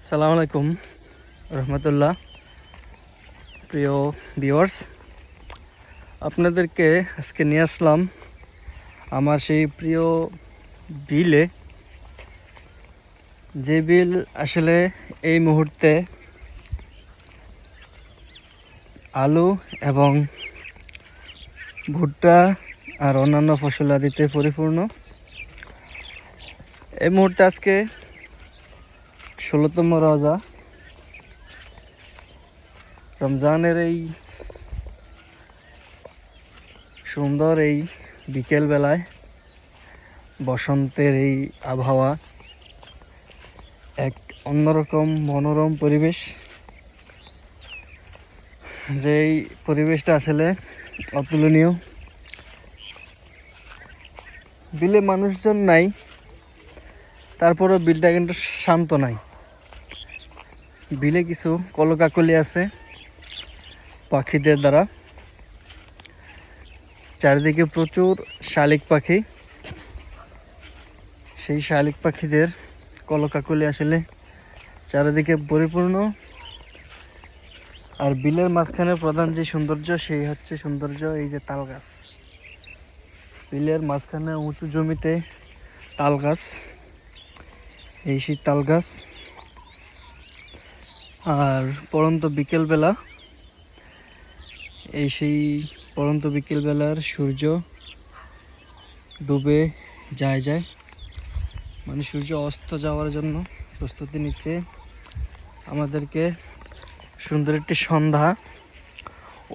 সালাম আলাইকুম রহমতুল্লাহ। প্রিয় ভিউয়ার্স, আপনাদেরকে আজকে নিয়ে আসলাম আমার সেই প্রিয় বিলে, যে বিল আসলে এই মুহূর্তে আলু এবং ভুট্টা আর অন্যান্য ফসলাদিতে পরিপূর্ণ। এই মুহূর্তে আজকে 16তম রোজা, রমজানের এই সুন্দর এই বিকেল বেলায় বসন্তের এই আবহাওয়া, এক অন্যরকম মনোরম পরিবেশ। যেই পরিবেশটা আসলে অতুলনীয়। বিলে মানুষজন নাই, তারপরেও বিলটা কিন্তু শান্ত নাই। বিলে কিছু কলকাকলি আছে পাখিদের দ্বারা, চারিদিকে প্রচুর শালিক পাখি। সেই শালিক পাখিদের কলকাকলি আসলে চারিদিকে পরিপূর্ণ। আর বিলের মাঝখানে প্রধান যে সৌন্দর্য, সেই হচ্ছে সৌন্দর্য এই যে তাল গাছ। বিলের মাঝখানে উঁচু জমিতে তাল গাছ, এই সেই তাল গাছ। আর পড়ন্ত বিকেলবেলা, এই সেই পড়ন্ত বিকেলবেলার সূর্য ডুবে যায়, মানে সূর্য অস্ত যাওয়ার জন্য প্রস্তুতি নিচ্ছে। আমাদেরকে সুন্দর একটি সন্ধ্যা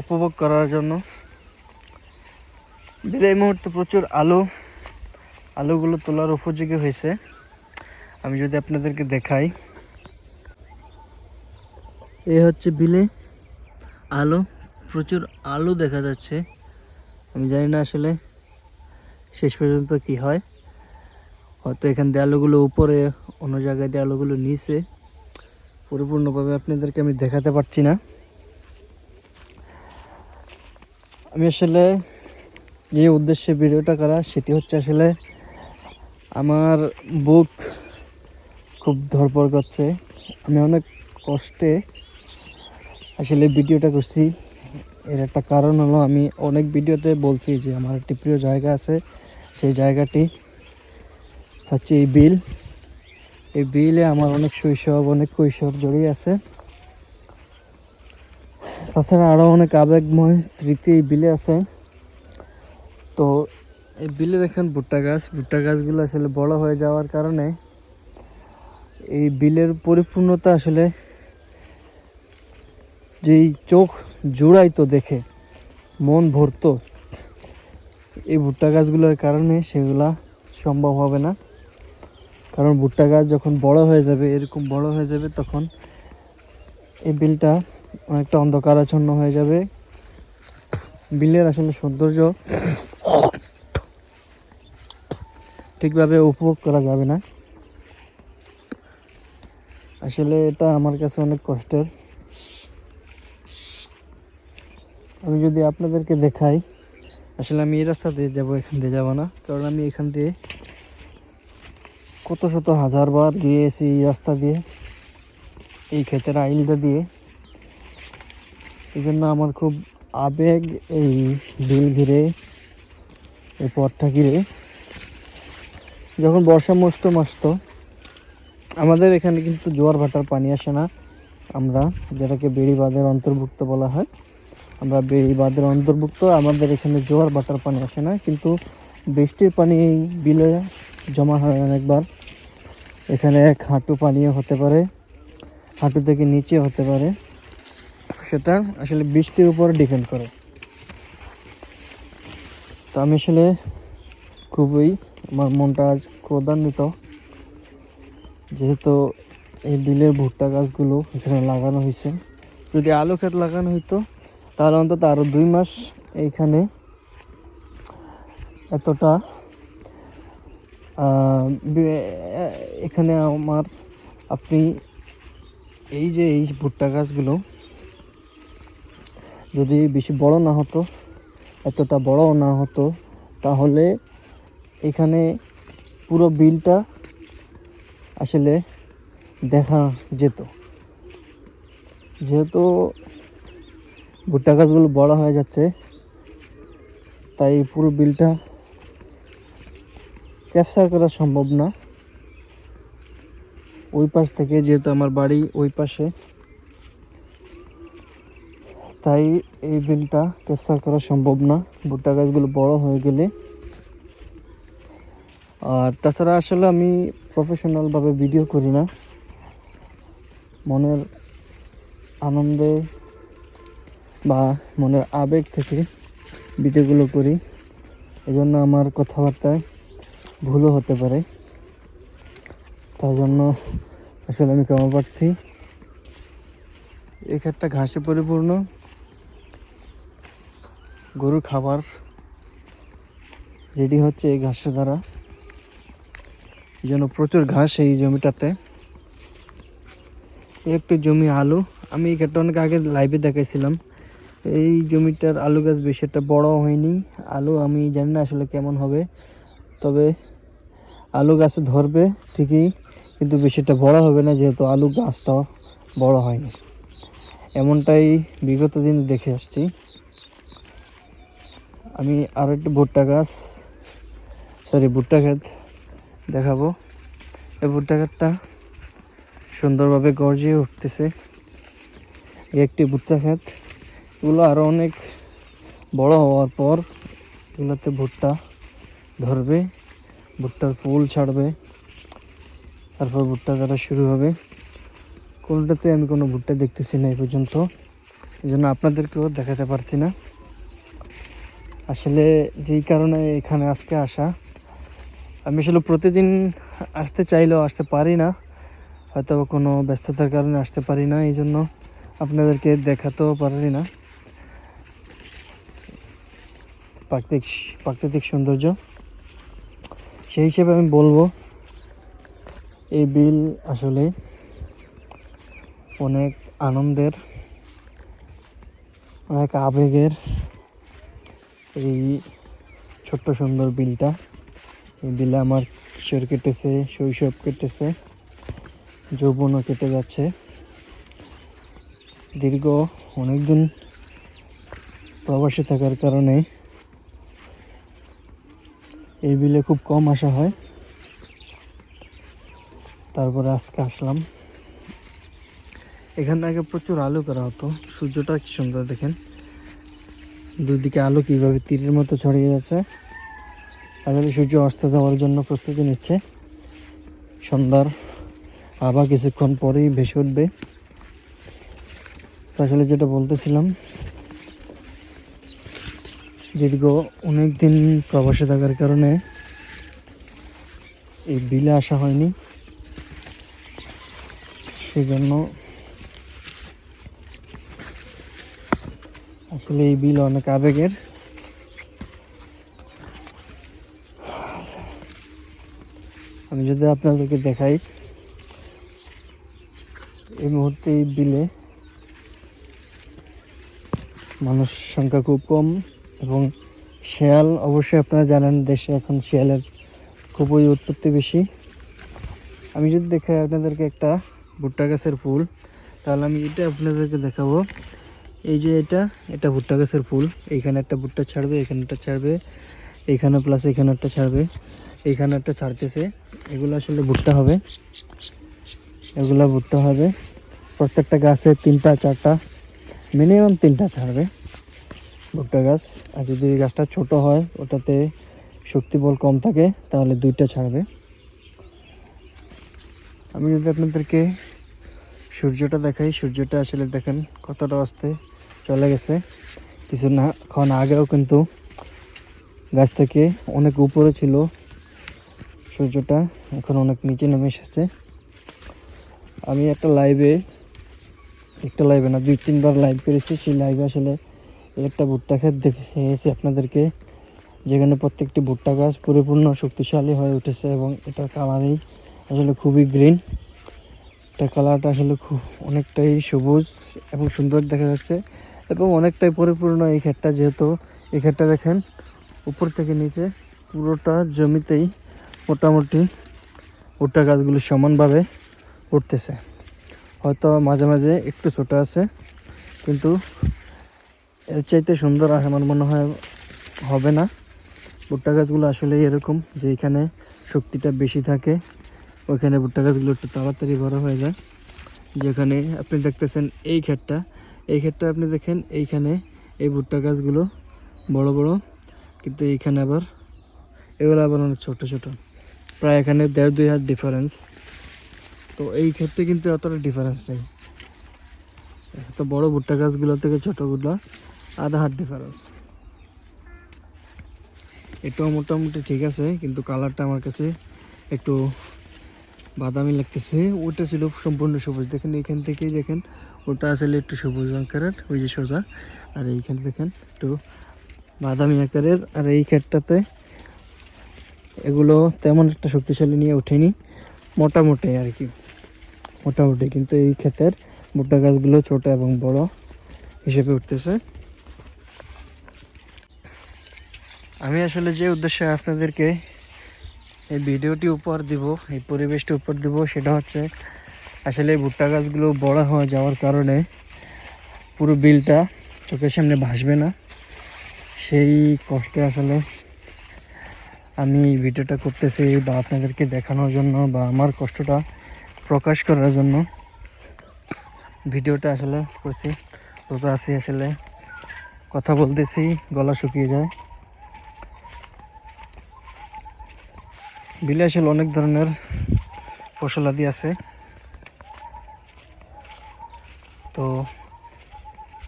উপভোগ করার জন্য এই মুহূর্তে প্রচুর আলুগুলো তোলার উপযোগী হয়েছে। আমি যদি আপনাদেরকে দেখাই, এই হচ্ছে বিলে আলু, প্রচুর আলু দেখা যাচ্ছে। আমি জানি না আসলে শেষ পর্যন্ত কি হয়। হয়তো এখান দিয়ে আলুগুলো উপরে, অন্য জায়গায় দিয়ে আলুগুলো নিচে। পরিপূর্ণভাবে আপনাদেরকে আমি দেখাতে পারছি না। আমি আসলে যে উদ্দেশ্যে ভিডিওটা করা, সেটি হচ্ছে আসলে আমার বুক খুব ধড়ফড় করছে। আমি অনেক কষ্টে আসলে ভিডিওটা করছি। এর একটা কারণ হলো, আমি অনেক ভিডিওতে বলছি যে আমার একটি প্রিয় জায়গা আছে। সেই জায়গাটি হচ্ছে এই বিল। এই বিলে আমার অনেক শৈশব, অনেক কৈশোর জড়িয়ে আছে। তাছাড়া আরও অনেক আবেগময় স্মৃতি এই বিলে আছে। তো এই বিলে দেখেন ভুট্টা গাছগুলো আসলে বড় হয়ে যাওয়ার কারণে এই বিলের পরিপূর্ণতা আসলে যেই চোখ জুড়াইতো, দেখে মন ভরতো, এই ভুট্টা গাছগুলোর কারণে সেগুলা সম্ভব হবে না। কারণ ভুট্টা গাছ যখন বড় হয়ে যাবে, এরকম বড় হয়ে যাবে, তখন এই বিলটা অনেকটা অন্ধকারাচ্ছন্ন হয়ে যাবে। বিলের আসলে সৌন্দর্য ঠিকভাবে উপভোগ করা যাবে না। আসলে এটা আমার কাছে অনেক কষ্টের। আমি যদি আপনাদেরকে দেখাই, আসলে আমি এই রাস্তা দিয়ে যাবো, এখান দিয়ে যাবো না। কারণ আমি এখান দিয়ে কত শত হাজার বার গিয়েছি এই রাস্তা দিয়ে, এই ক্ষেতের আইলটা দিয়ে। এই জন্য আমার খুব আবেগ এই বিল ঘিরে, এই পথটা ঘিরে। যখন বর্ষা মৌসুম আসতো, আমাদের এখানে কিন্তু জোয়ার ভাটার পানি আসে না। আমরা যেটাকে বেড়িবাঁধের অন্তর্ভুক্ত বলা হয়, আমরা বেড়িবাঁধের অন্তর্ভুক্ত। আমাদের এখানে জোয়ার ভাটার পানি আসে না, কিন্তু বৃষ্টির পানি এই বিলে জমা হয় অনেকবার। এখানে এক হাঁটু পানিও হতে পারে, হাঁটু থেকে নিচে হতে পারে। সেটা আসলে বৃষ্টির উপর ডিপেন্ড করে। তো আমি আসলে খুবই, আমার মনটা আজ ক্রোধান্বিত, যেহেতু এই বিলের ভুট্টা গাছগুলো এখানে লাগানো হয়েছে। যদি আলু ক্ষেত লাগানো হইতো, তাহলে অন্তত আরও 2 মাস এইখানে এতটা এখানে আমার, আপনি এই যে এই ভুট্টা গাছগুলো যদি বেশি বড় না হতো, এতটা বড়ও না হতো, তাহলে এখানে পুরো বিলটা আসলে দেখা যেত। যেহেতু ভুট্টা গাছগুলো বড় হয়ে যাচ্ছে, তাই পুরো বিলটা ক্যাপচার করা সম্ভব না। ওই পাশ থেকে, যেহেতু আমার বাড়ি ওই পাশে, তাই এই বিলটা ক্যাপচার করা সম্ভব না ভুট্টা গাছগুলো বড় হয়ে গেলে। আর তাছাড়া আসলে আমি প্রফেশনালভাবে ভিডিও করি না, মনের আনন্দে বা মনের আবেগ থেকে ভিডিওগুলো করি। এজন্য আমার কথাবার্তায় ভুলও হতে পারে, তার জন্য আসলে আমি ক্ষমা প্রার্থী। এই ক্ষেতটা ঘাসে পরিপূর্ণ, গরুর খাবার রেডি হচ্ছে এই ঘাসের দ্বারা। এই জন্য প্রচুর ঘাস এই জমিটাতে। একটু জমি আলু, আমি এই ক্ষেতটা অনেক আগে লাইভে দেখাইছিলাম। এই জমিটার আলু গাছ বেশি একটা বড় হয়নি। আলু আমি জানি না আসলে কেমন হবে, তবে আলু গাছে ধরবে ঠিকই, কিন্তু বেশি একটা বড় হবে না, যেহেতু আলু গাছটাও বড় হয়নি। এমনটাই বিগত দিন দেখে আসছি। আমি আরও একটু ভুট্টা ক্ষেত দেখাবো। এই ভুট্টা ক্ষেতটা সুন্দরভাবে গর্জিয়ে উঠতেছে। একটি ভুট্টা ক্ষেত, এগুলো আরও অনেক বড় হওয়ার পর এগুলোতে ভুট্টা ধরবে, ভুট্টার ফুল ছাড়বে, তারপর ভুট্টা কাটা শুরু হবে। কোনটাতে আমি কোনো ভুট্টা দেখতেছি না এই পর্যন্ত, এই জন্য আপনাদেরকেও দেখাতে পারছি না। আসলে যেই কারণে এখানে আজকে আসা, আমি আসলে প্রতিদিন আসতে চাইলেও আসতে পারি না, হয়তো কোনো ব্যস্ততার কারণে আসতে পারি না, এই জন্য আপনাদেরকে দেখাতেও পারি না প্রাকৃতিক সৌন্দর্য। সেই হিসেবে আমি বলবো এই বিল আসলে অনেক আনন্দের, অনেক আবেগের। এই ছোট্ট সুন্দর বিলটা, এই বিলে আমার কিশোর কেটেছে, শৈশব কেটেছে, যৌবনও কেটে যাচ্ছে। দীর্ঘ অনেকদিন প্রবাসী থাকার কারণে এই বিলে খুব কম আসা হয়, তারপরে আজকে আসলাম। এখান থেকে প্রচুর আলু করা হতো। সূর্যটা কি সুন্দর দেখেন, দুদিকে আলু কীভাবে তীরের মতো ছড়িয়ে যাচ্ছে। আসলে সূর্য অস্ত যাওয়ার জন্য প্রস্তুতি নিচ্ছে। সন্ধ্যার আবার কিছুক্ষণ পরেই ভেসে উঠবে। আসলে যেটা বলতেছিলাম, দীর্ঘ অনেক দিন প্রবাসে থাকার কারণে এই বিলে আসা হয়নি, সেই জন্য আসলে এই বিল অনেক আবেগের। আমি যদি আপনাদেরকে দেখাই, এই মুহূর্তে এই বিলে মানুষ সংখ্যা খুব কম, এবং শেয়াল, অবশ্যই আপনারা জানেন দেশে এখন শেয়ালের খুবই উৎপত্তি বেশি। আমি যদি দেখাই আপনাদেরকে একটা ভুট্টা গাছের ফুল, তাহলে আমি এটা আপনাদেরকে দেখাবো। এই যে এটা ভুট্টা গাছের ফুল। এইখানে একটা ভুট্টা ছাড়বে, এখানে একটা ছাড়বে, এইখানে প্লাস এখানে একটা ছাড়বে, এইখানে একটা ছাড়তেছে। এগুলো আসলে ভুট্টা হবে, এগুলো ভুট্টা হবে। প্রত্যেকটা গাছে 3টা 4টা মিনিমাম 3টা ছাড়বে ভুট্টা গাছ। আর যদি গাছটা ছোট হয়, ওটাতে শক্তিবল কম থাকে, তাহলে 2টা ছাড়বে। আমি যদি আপনাদেরকে সূর্যটা দেখাই, সূর্যটা আসলে দেখেন কতটা অস্তে চলে গেছে। কিছুক্ষণ আগেও কিন্তু গাছ থেকে অনেক উপরে ছিল সূর্যটা, এখন অনেক নিচে নেমে এসেছে। আমি একটা লাইভে না 2-3বার লাইভ করেছি। সেই লাইভে আসলে একটা ভুট্টা ক্ষেত দেখেছি আপনাদেরকে, যেখানে প্রত্যেকটি ভুট্টা গাছ পরিপূর্ণ শক্তিশালী হয়ে উঠেছে, এবং এটার কালারই আসলে খুবই গ্রিন। এটা কালারটা আসলে অনেকটাই সবুজ এবং সুন্দর দেখা যাচ্ছে, এবং অনেকটাই পরিপূর্ণ এই ক্ষেতটা। যেহেতু এই ক্ষেতটা দেখেন উপর থেকে নিচে পুরোটা জমিতেই মোটামুটি ভুট্টা গাছগুলো সমানভাবে উঠতেছে। হয়তো মাঝে মাঝে একটু ছোট আছে, কিন্তু এর চাইতে সুন্দর আমার মনে হয় হবে না। ভুট্টা গাছগুলো আসলে এরকম যে এখানে শক্তিটা বেশি থাকে, ওইখানে ভুট্টা গাছগুলো একটু তাড়াতাড়ি বড় হয়ে যায়। যেখানে আপনি দেখতেছেন এই ক্ষেতটা আপনি দেখেন, এইখানে এই ভুট্টা গাছগুলো বড় বড়, কিন্তু এইখানে আবার এগুলো আবার অনেক ছোট ছোট, প্রায় এখানে 1.5-2 হাত ডিফারেন্স। তো এই ক্ষেত্রে কিন্তু অতটা ডিফারেন্স নেই, তো বড় ভুট্টা গাছগুলো থেকে ছোটোগুলো আধা হাত ডিফারেন্স। এটাও মোটামুটি ঠিক আছে, কিন্তু কালারটা আমার কাছে একটু বাদামি লাগতেছে। ওটা ছিল সম্পূর্ণ সবুজ, দেখেন এইখান থেকেই দেখেন ওটা আসলে একটু সবুজ আকারের, ওই যে সোজা, আর এইখান দেখেন একটু বাদামি আকারের। আর এই ক্ষেতটাতে এগুলো তেমন একটা শক্তিশালী নিয়ে ওঠেনি, মোটামুটি আর কি, মোটামুটি। কিন্তু এই ক্ষেতের ভুট্টা গাছগুলো ছোট এবং বড় হিসেবে উঠতেছে। আমি আসলে যে উদ্দেশ্যে আপনাদেরকে এই ভিডিওটি উপহার দিব, এই পরিবেশটি উপহার দিব, সেটা হচ্ছে আসলে ভুট্টা গাছগুলো বড় হয়ে যাওয়ার কারণে পুরো বিলটা চোখের সামনে ভাসবে না। সেই কষ্টে আসলে আমি ভিডিওটা করতেছি, বা আপনাদেরকে দেখানোর জন্য, বা আমার কষ্টটা প্রকাশ করার জন্য ভিডিওটা আসলে করছি। রোজা আছি, আসলে কথা বলতেছি গলা শুকিয়ে যায়। বিলে আসলে অনেক ধরনের ফসলাদি আছে, তো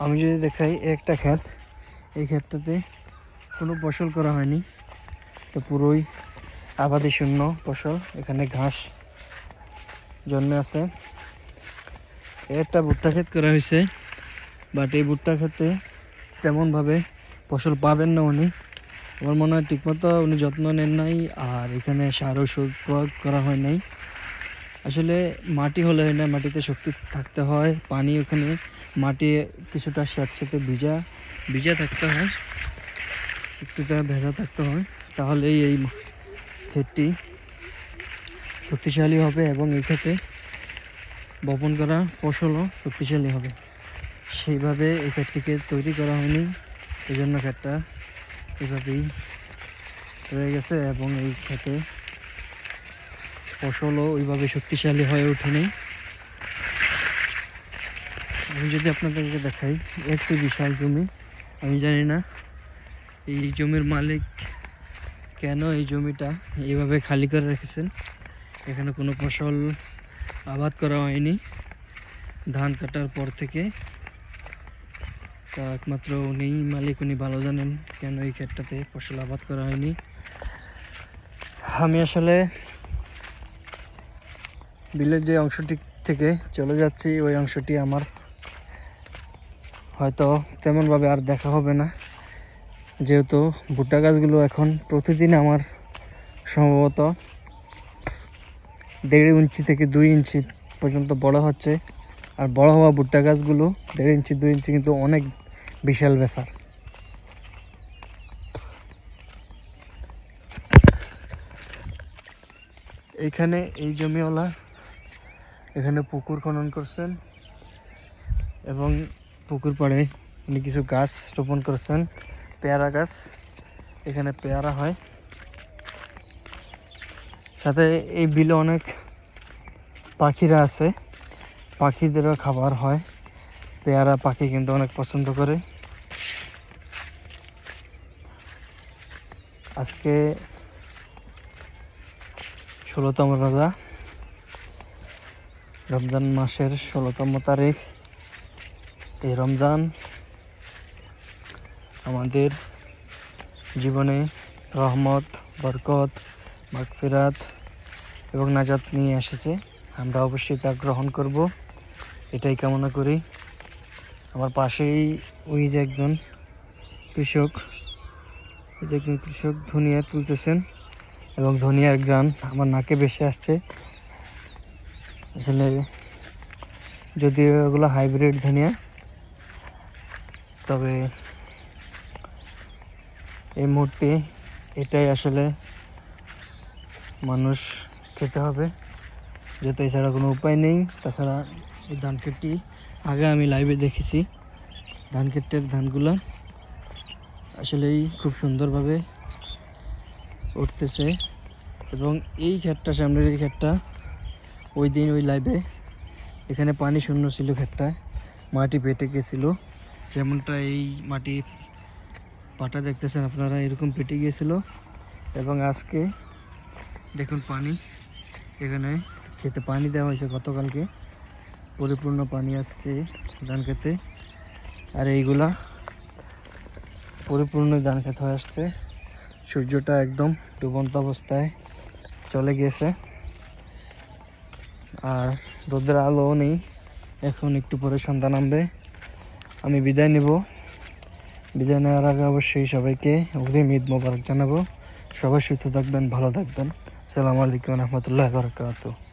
আমি যদি দেখাই একটা ক্ষেত, এই ক্ষেতটাতে কোনো ফসল করা হয়নি, তো পুরোই আবাদি শূন্য ফসল। এখানে ঘাস জন্মে আছে। একটা ভুট্টা ক্ষেত করা হয়েছে, বাট এই ভুট্টা ক্ষেতে তেমনভাবে ফসল পাবেন না উনি। আমার মনে হয় ঠিকমতো উনি যত্ন নেন নাই, আর এখানে সার ওষুধ প্রয়োগ করা হয় নাই। আসলে মাটি হলে হয় না, মাটিতে শক্তি থাকতে হয়, পানি ওখানে মাটি কিছুটা স্যাঁতসেঁতে ভিজা ভিজা থাকতে হয়, একটুটা ভেজা থাকতে হয়, তাহলেই এই ক্ষেতটি শক্তিশালী হবে এবং এই ক্ষেতে বপন করা ফসলও শক্তিশালী হবে। সেইভাবে এই ক্ষেতটিকে তৈরি করা হয়নি, এই জন্য ক্ষেতটা এভাবেই রয়ে গেছে, এবং এই ক্ষেতে ফসলও ওইভাবে শক্তিশালী হয়ে ওঠেনি। আমি যদি আপনাদেরকে দেখাই, একটি বিশাল জমি, আমি জানি না এই জমির মালিক কেন এই জমিটা এইভাবে খালি করে রেখেছেন। এখানে কোনো ফসল আবাদ করা হয়নি ধান কাটার পর থেকে। তা একমাত্র উনি মালিক, উনি ভালো জানেন কেন এই ক্ষেতটাতে ফসল আবাদ করা হয়নি। আমি আসলে বিলের যে অংশটি থেকে চলে যাচ্ছি, ওই অংশটি আমার হয়তো তেমনভাবে আর দেখা হবে না, যেহেতু ভুট্টা গাছগুলো এখন প্রতিদিন আমার সম্ভবত 1.5 ইঞ্চি থেকে 2 ইঞ্চি পর্যন্ত বড় হচ্ছে। আর বড় হওয়া ভুট্টা গাছগুলো 1.5 ইঞ্চি 2 ইঞ্চি কিন্তু অনেক বিশাল ব্যাপার। এইখানে এই জমিওয়ালা এখানে পুকুর খনন করছেন, এবং পুকুর পাড়ে উনি কিছু গাছ রোপণ করছেন, পেয়ারা গাছ। এখানে পেয়ারা হয়, সাথে এই বিলে অনেক পাখিরা আছে, পাখিদেরও খাবার হয়। পেয়ারা পাখি কিন্তু অনেক পছন্দ করে। আজকে 16তম রোজা, রমজান মাসের 16তম তারিখ। এই রমজান আমাদের জীবনে রহমত, বরকত, মাগফিরাত এবং নাজাত নিয়ে এসেছে। আমরা অবশ্যই তা গ্রহণ করব, এটাই কামনা করি। আমার পাশেই ওই যে একজন কৃষক, ধনিয়া তুলতেছেন, এবং ধনিয়ার গ্রান আমার নাকে ভেসে আসছে। আসলে যদিও এগুলো হাইব্রিড ধনিয়া, তবে এই মুহূর্তে এটাই আসলে মানুষ খেতে হবে। যেহেতু এছাড়া কোনো উপায় নেই। তাছাড়া এই ধান ক্ষেতটি আগে আমি লাইভে দেখেছি, ধান ক্ষেতের ধানগুলো আসলেই খুব সুন্দরভাবে উঠতেছে। এবং এই ক্ষেতটা, সামনের এই ক্ষেতটা, ওই দিন ওই লাইভে এখানে পানি শূন্য ছিল, ক্ষেতটায় মাটি পেটে গেছিলো, যেমনটা এই মাটি পাটা দেখতেছেন আপনারা, এরকম পেটে গিয়েছিল। এবং আজকে দেখুন পানি, এখানে খেতে পানি দেওয়া হয়েছে গতকালকে, পরিপূর্ণ পানি আজকে ধান খেতে। আর এইগুলা পরিপূর্ণ ধান খেতে হয়ে আসছে। সূর্যটা একদম ডুবন্ত অবস্থায় চলে গিয়েছে, আর রোদের আলোও নেই। এখন একটু পরে সন্ধ্যা নামবে। আমি বিদায় নেব। বিদায় নেওয়ার আগে অবশ্যই সবাইকে অগ্রিম ঈদ মোবারক জানাবো। সবাই সুস্থ থাকবেন, ভালো থাকবেন। আসসালামু আলাইকুম রহমতুল্লাহ বারাকাতুহু।